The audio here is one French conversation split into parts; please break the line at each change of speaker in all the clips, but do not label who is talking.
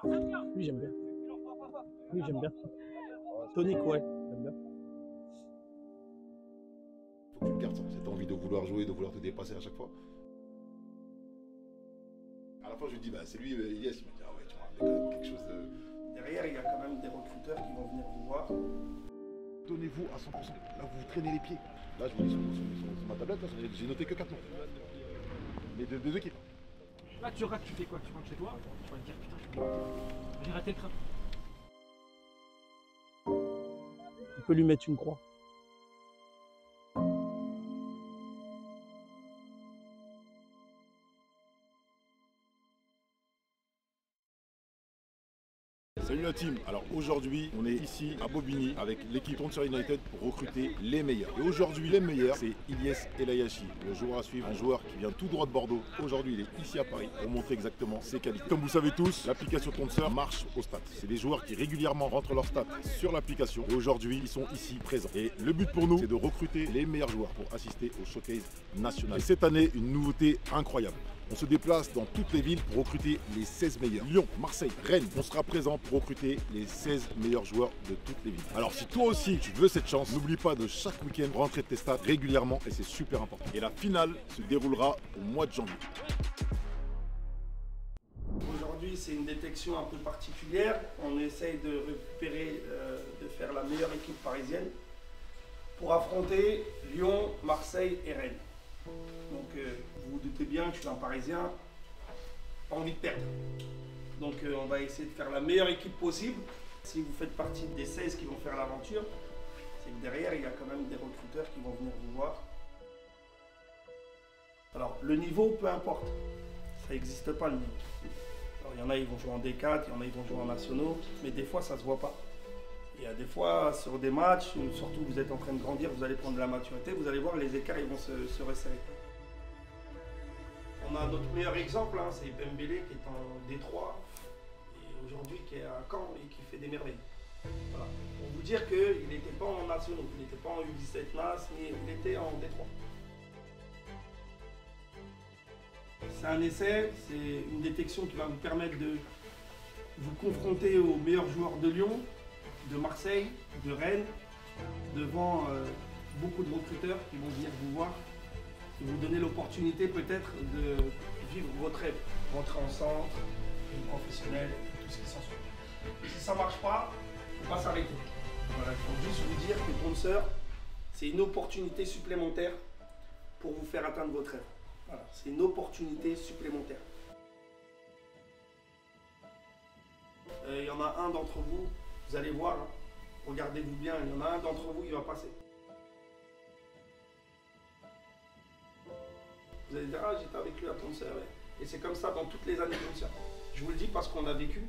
Lui, j'aime bien. Lui, j'aime bien. Tonic, ouais, j'aime bien.
Faut que tu le gardes, ça. Cette envie de vouloir jouer, de vouloir te dépasser à chaque fois. À la fin, je lui dis, bah, c'est lui, Yes. Il me dit, ah ouais, tu vois, quand même quelque chose de.
Derrière, il y a quand même des recruteurs qui vont venir vous voir.
Donnez-vous à 100%. Là, vous vous traînez les pieds. Là, je vous dis sur ma tablette, j'ai noté que 4 noms. Mais de 2 équipes.
Là, tu rates, tu fais quoi? Tu rentres chez toi, tu vas te dire putain, j'ai raté le train.
On peut lui mettre une croix.
Salut la team, alors aujourd'hui on est ici à Bobigny avec l'équipe Tonseur United pour recruter les meilleurs. Et aujourd'hui les meilleurs c'est Ilyes Elayashi, le joueur à suivre, un joueur qui vient tout droit de Bordeaux. Aujourd'hui il est ici à Paris pour montrer exactement ses qualités. Comme vous savez tous, l'application Tonseur marche aux stats. C'est des joueurs qui régulièrement rentrent leurs stats sur l'application et aujourd'hui ils sont ici présents. Et le but pour nous c'est de recruter les meilleurs joueurs pour assister au showcase national. Et cette année une nouveauté incroyable. On se déplace dans toutes les villes pour recruter les 16 meilleurs. Lyon, Marseille, Rennes, on sera présent pour recruter les 16 meilleurs joueurs de toutes les villes. Alors si toi aussi tu veux cette chance, n'oublie pas de chaque week-end rentrer tes stats régulièrement et c'est super important. Et la finale se déroulera au mois de janvier.
Aujourd'hui, c'est une détection un peu particulière. On essaye de récupérer, de faire la meilleure équipe parisienne pour affronter Lyon, Marseille et Rennes. Donc vous vous doutez bien que je suis un Parisien, pas envie de perdre. Donc on va essayer de faire la meilleure équipe possible. Si vous faites partie des 16 qui vont faire l'aventure, c'est que derrière il y a quand même des recruteurs qui vont venir vous voir. Alors le niveau, peu importe, ça n'existe pas le niveau. Alors, il y en a ils vont jouer en D4, il y en a ils vont jouer en nationaux, mais des fois ça se voit pas. Il y a des fois sur des matchs, surtout vous êtes en train de grandir, vous allez prendre de la maturité, vous allez voir les écarts ils vont se resserrer. On a notre meilleur exemple, hein, c'est Pembele qui est en D3 et aujourd'hui qui est à Caen et qui fait des merveilles. Voilà. Pour vous dire qu'il n'était pas en nationaux, il n'était pas en U17 NAS, mais il était en D3. C'est un essai, c'est une détection qui va vous permettre de vous confronter aux meilleurs joueurs de Lyon, de Marseille, de Rennes, devant beaucoup de recruteurs qui vont venir vous voir et vous donner l'opportunité peut-être de vivre votre rêve, rentrer en centre, vie professionnelle, tout ce qui s'ensuit. Si ça ne marche pas, il ne faut pas s'arrêter. Voilà, il faut juste vous dire que Tonseur, c'est une opportunité supplémentaire pour vous faire atteindre votre rêve. Voilà, c'est une opportunité supplémentaire. Il y en a un d'entre vous, vous allez voir, hein, regardez-vous bien, il y en a un d'entre vous, il va passer. Vous allez dire, ah j'étais avec lui à Tonseur. Et c'est comme ça dans toutes les années Tonseur. Je vous le dis parce qu'on a vécu.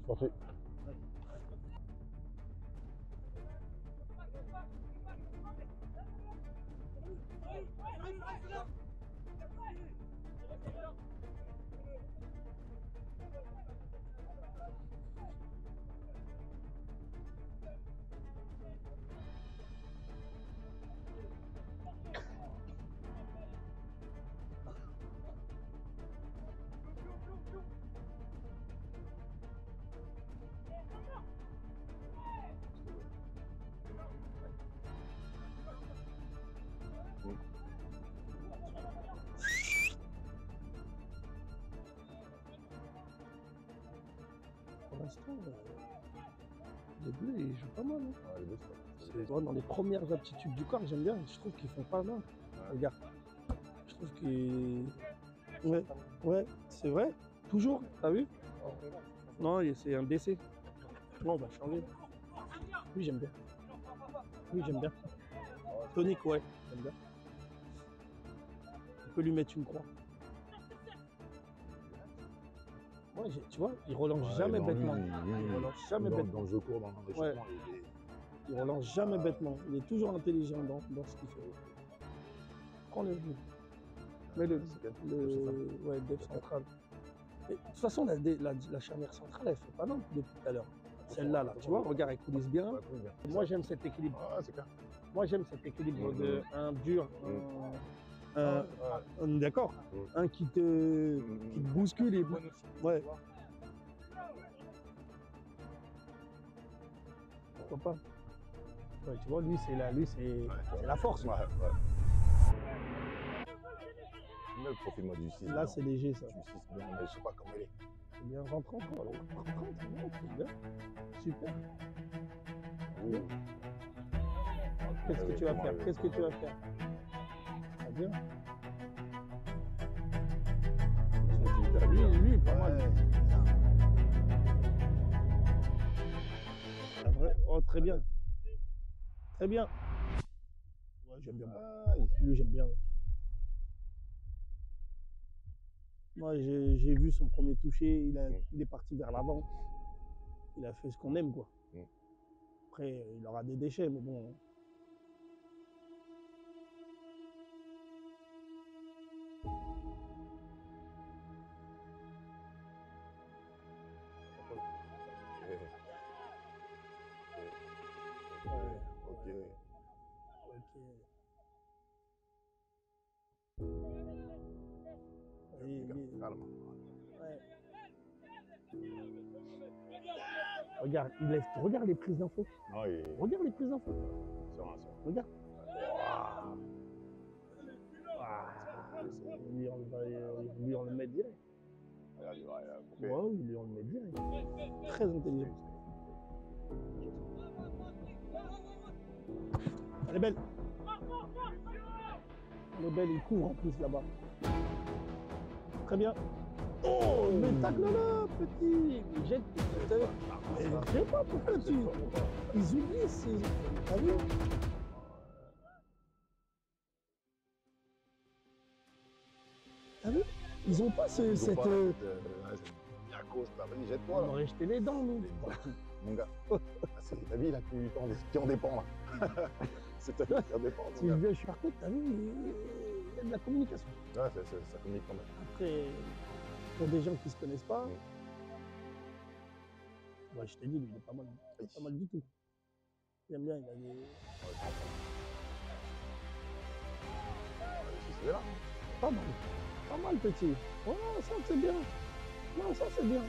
Parfait.
Pour l'instant, Les Bleus, ils jouent pas mal. Hein.
Ouais, les Bleus,
C'est dans les premières aptitudes du corps, j'aime bien. Je trouve qu'ils font pas mal. Regarde. Je trouve qu'ils. Ouais, c'est vrai. Toujours, t'as vu? Non, c'est un décès. Non, on va changer. Oui, j'aime bien. Oui, j'aime bien. Tonique, ouais, j'aime bien. On peut lui mettre une croix. Moi, tu vois, il relance jamais bêtement. Il relance jamais bêtement.
Dans le jeu court, dans l'échauffement,
Il relance jamais bêtement. Il est toujours intelligent dans ce qu'il fait. Prends-le. Mets-le. Ouais, dev central. Mais, de toute façon, la charnière centrale, elle fait pas non depuis tout à l'heure. Celle-là, là, tu vois, regarde, elle coulisse bien. Moi, j'aime cet équilibre.
Ah, c'est clair.
Moi, j'aime cet équilibre de un dur, d'accord, un qui te bouscule et ouais. Pourquoi pas? Ouais, tu vois, lui, c'est la force.
Ouais. Mais le profil moi du 6.
Là, c'est léger, ça.
Du 6 bien, mais je sais pas comment il est.
C'est bien, rentre encore. C'est bien. Super. Qu'est-ce que tu vas faire? Qu'est-ce que tu vas faire? Très bien. Lui, pas mal. Oh, très bien. Très bien. Ouais, j'aime bien. Lui, j'aime bien. Moi, j'ai vu son premier toucher, il est parti vers l'avant. Il a fait ce qu'on aime, quoi. Après, il aura des déchets, mais bon. Regarde, regarde les prises d'infos. Regarde les prises d'infos. Regarde. Lui, on le met direct. Ouais, lui, on le met direct. Très intelligent. Elle est belle. Elle est belle, il couvre en plus là-bas. Très bien. Oh, mais tacle-le, petit. Jette. Mais je sais pas pourquoi tu. Ils oublient, c'est. T'as vu? T'as vu? Ils ont pas cette.
Jette-toi
On aurait jeté les dents, nous.
Mon gars, ta vie là qui en dépend là. C'est ta vie qui en dépend.
Si je viens sur côte, t'as vu, il y a de la communication.
Ouais, ça communique quand même.
Après, pour des gens qui se connaissent pas, ouais, je t'ai dit, lui, il est pas mal. Il est pas mal du tout. J'aime bien, il a des.
C'est là.
Pas mal. Pas mal, petit. Oh, ça, c'est bien. Non, ça, c'est bien.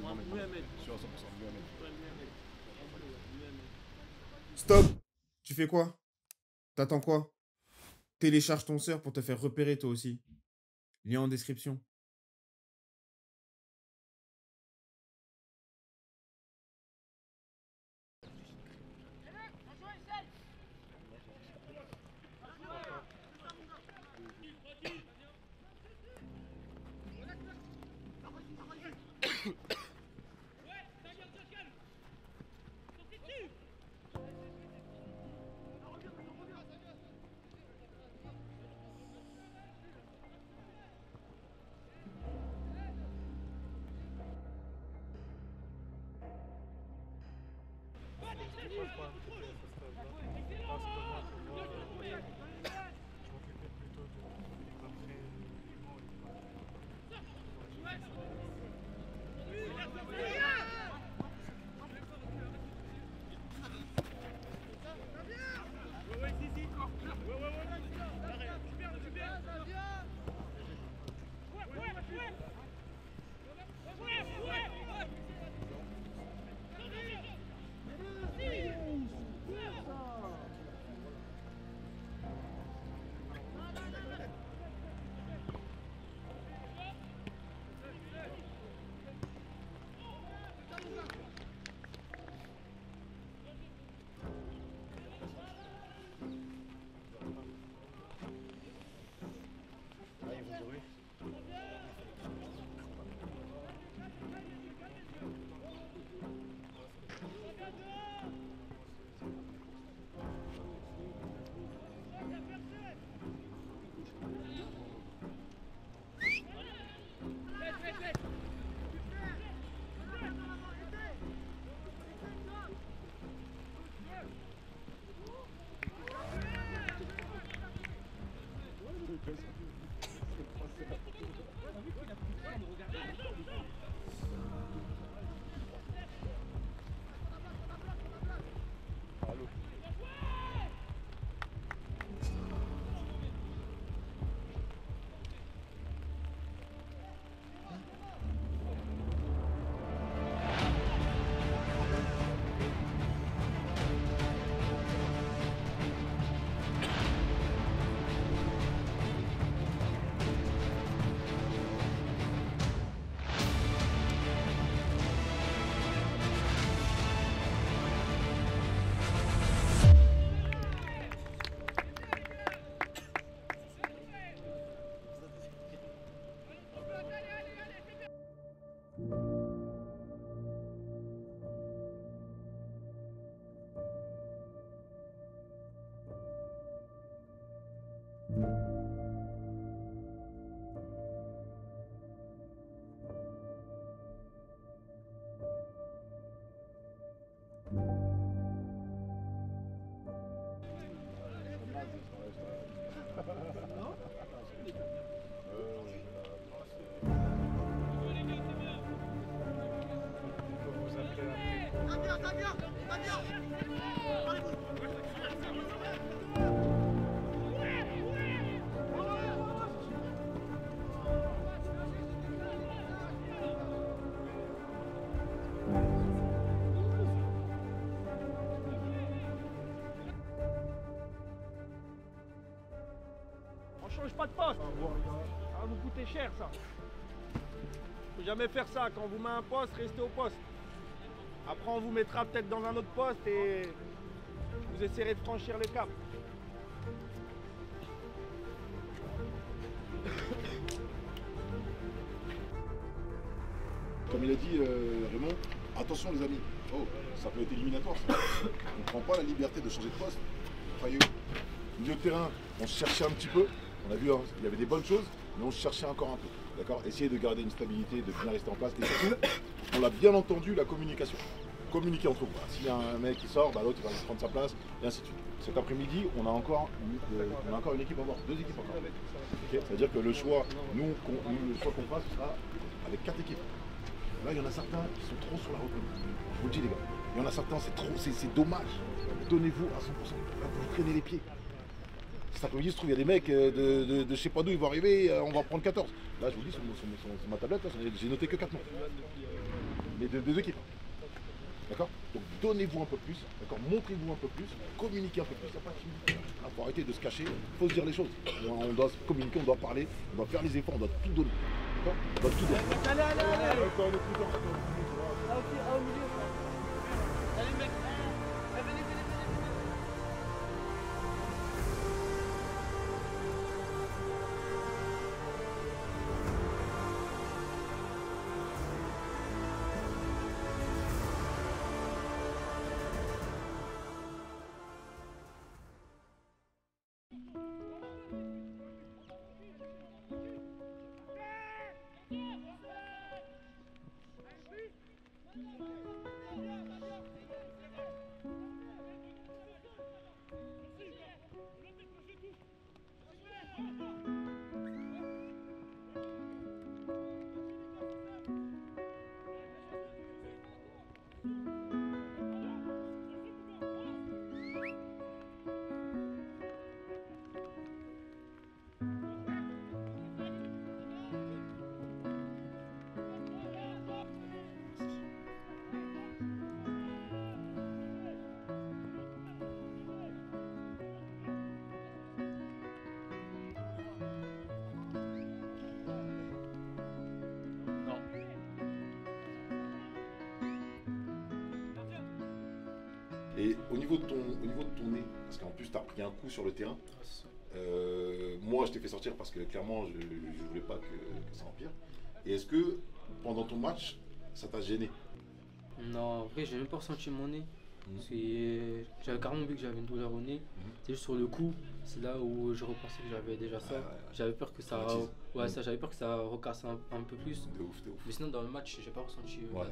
Mohamed.
Mohamed.
Sûr à 100%, Mohamed.
Ouais, Mohamed.
Stop! Tu fais quoi? T'attends quoi? Télécharge ton sœur pour te faire repérer toi aussi. Lien en description.
On change pas de poste. Ça va vous coûter cher ça. Faut jamais faire ça. Quand on vous met un poste, restez au poste. Après on vous mettra peut-être dans un autre poste et vous essaierez de franchir le cap.
Comme il a dit Raymond, attention les amis, oh, ça peut être éliminatoire ça. On ne prend pas la liberté de changer de poste. Croyez-vous. Milieu de terrain, on se cherchait un petit peu. On a vu, hein, il y avait des bonnes choses, mais on se cherchait encore un peu. D'accord. Essayez de garder une stabilité, de bien rester en place. Et surtout, on l'a bien entendu, la communication. Communiquer entre vous. Voilà. S'il y a un mec qui sort, bah, l'autre va prendre sa place, et ainsi de suite. Cet après-midi, on a encore une équipe à voir, 2 équipes encore. Okay. C'est-à-dire que le choix, le choix qu'on fera, ce sera avec 4 équipes. Là, il y en a certains qui sont trop sur la retenue. Je vous le dis, les gars. Il y en a certains, c'est trop, c'est dommage. Donnez-vous à 100%. Là, vous traînez les pieds. Cet après-midi, il se trouve, il y a des mecs de je sais pas d'où, ils vont arriver, on va prendre 14. Là, je vous dis, sur ma tablette, j'ai noté que 4 noms. mais des deux équipes. D'accord? Donc donnez-vous un peu plus, d'accord? Montrez-vous un peu plus, communiquez un peu plus. Il faut arrêter de se cacher, il faut se dire les choses. On doit communiquer, on doit parler, on doit faire les efforts, on doit tout donner. D'accord? On doit tout donner. Et au niveau de ton nez, parce qu'en plus tu as pris un coup sur le terrain, moi je t'ai fait sortir parce que clairement je ne voulais pas que ça empire. Et est-ce que pendant ton match, ça t'a gêné?
Non, en vrai, j'ai même pas ressenti mon nez. Parce que j'avais carrément vu que j'avais une douleur au nez. C'est juste sur le coup, c'est là où je repensais que j'avais déjà ça. J'avais peur que ça, j'avais peur que ça recasse un peu plus.
De ouf, de ouf.
Mais sinon dans le match, j'ai pas ressenti la douleur.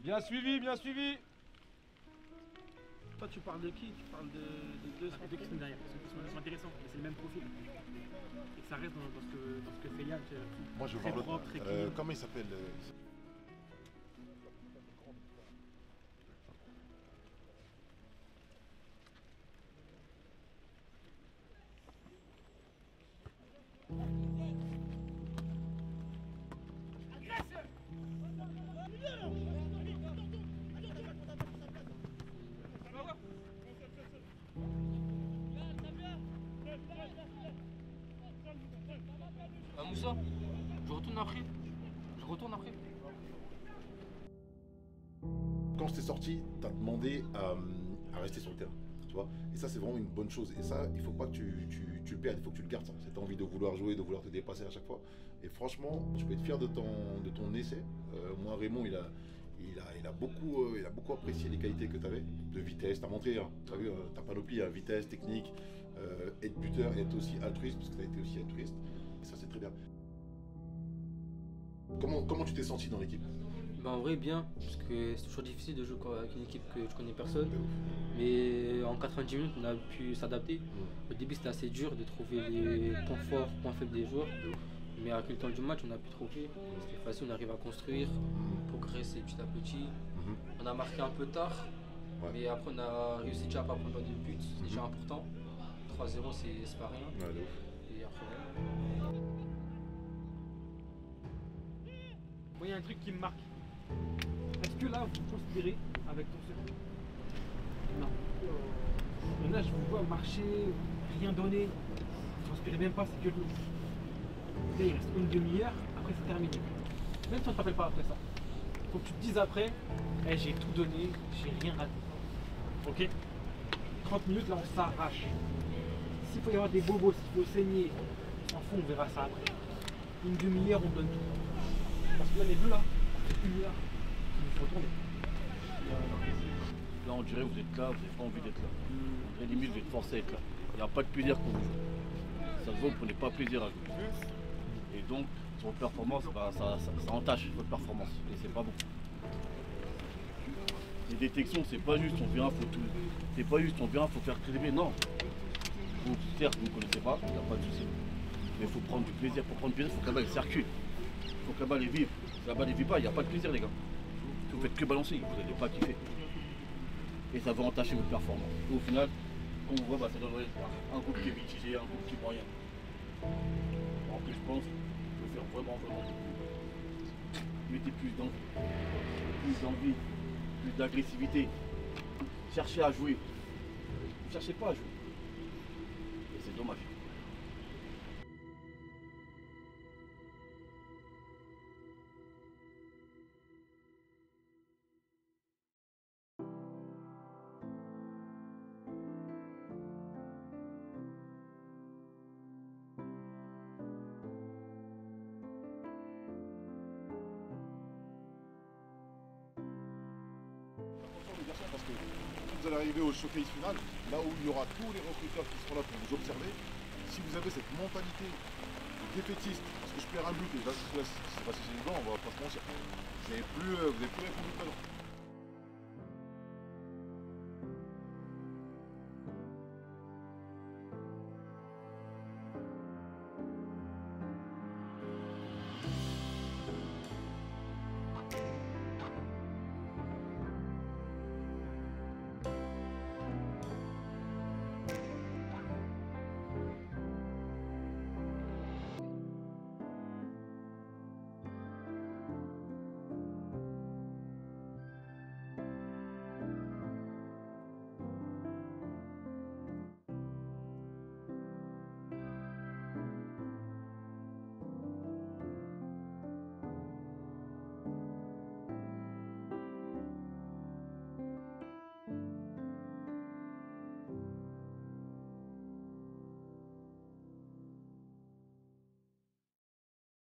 Bien suivi, bien suivi.
Toi, tu parles de qui? Tu parles des deux
Les deux qui sont derrière, parce qu'ils sont intéressants, mais c'est le même profil. Et que ça reste dans ce que fait Yann.
Moi je veux
Très
voir
propre,
l'autre.
très clean.
Comment il s'appelle
Moussa, je retourne après. Je retourne après.
Quand je t'ai sorti, t'as demandé à rester sur le terrain, tu vois. Et ça, c'est vraiment une bonne chose. Et ça, il faut pas que tu le perdes, il faut que tu le gardes, ça. Cette envie de vouloir jouer, de vouloir te dépasser à chaque fois. Et franchement, tu peux être fier de ton essai. Moi, Raymond, il a beaucoup apprécié les qualités que tu avais, de vitesse. Tu as montré, hein, tu as vu ta panoplie, hein, vitesse, technique, être buteur et être aussi altruiste, parce que tu as été aussi altruiste. Et ça, c'est très bien. Comment tu t'es senti dans l'équipe?
Bah en vrai bien, parce que c'est toujours difficile de jouer avec une équipe que je connais personne. Mais en 90 minutes on a pu s'adapter. Au début c'était assez dur de trouver les points forts, points faibles des joueurs. Mais avec le temps du match on a pu trouver. C'était facile, on arrive à construire, progresser petit à petit. On a marqué un peu tard, mais après on a réussi déjà à pas prendre de but, c'est déjà important. 3-0 c'est pas rien. Et après
Moi, il y a un truc qui me marque. Est-ce que là, vous considérez avec ton second? Non. Et là, je vous vois marcher, rien donner. Vous transpirez même pas, c'est que de l'eau. Là, il reste une demi-heure, après c'est terminé. Même si on ne t'appelle pas après ça. Faut que tu te dises après, hey, j'ai tout donné, j'ai rien raté. Ok? 30 minutes, là, on s'arrache. S'il faut y avoir des bobos, s'il faut saigner, on s'en fout, on verra ça après. Une demi-heure, on donne tout. Parce que là, les bleus, là, c'est une heure. Il faut retourner.
Là, on dirait que vous êtes là, vous n'avez pas envie d'être là. On dirait limite, vous êtes forcé à être là. Il n'y a pas de plaisir quand vous jouez. Ça se voit, vous ne prenez pas plaisir à jouer. Et donc, sur votre performance, bah, ça entache votre performance. Et c'est pas bon. Les détections, c'est pas juste, on vient, faut tout. C'est pas juste, on vient, faut faire très bien. Non. Vous, certes, vous ne connaissez pas, il n'y a pas de souci. Mais il faut prendre du plaisir. Pour prendre du plaisir, il faut que la balle circule. Il faut que la balle vive. Si la balle ne vit pas, il n'y a pas de plaisir, les gars. Si vous faites que balancer, vous n'allez pas kiffer. Et ça va entacher votre performance. Et au final, qu'on voit, bah, ça donnerait un groupe qui est mitigé, un groupe qui est moyen. Alors que je pense qu'on peut faire vraiment beaucoup plus. Mettez plus d'envie, plus d'agressivité. Cherchez à jouer. Ne cherchez pas à jouer. Et c'est dommage.
Parce que vous allez arriver au showcase final, là où il y aura tous les recruteurs qui seront là pour vous observer. Si vous avez cette mentalité défaitiste, parce que je perds un but et là, c'est pas si c'est les gants, on va pas se mentir. Vous n'avez plus répondu présent.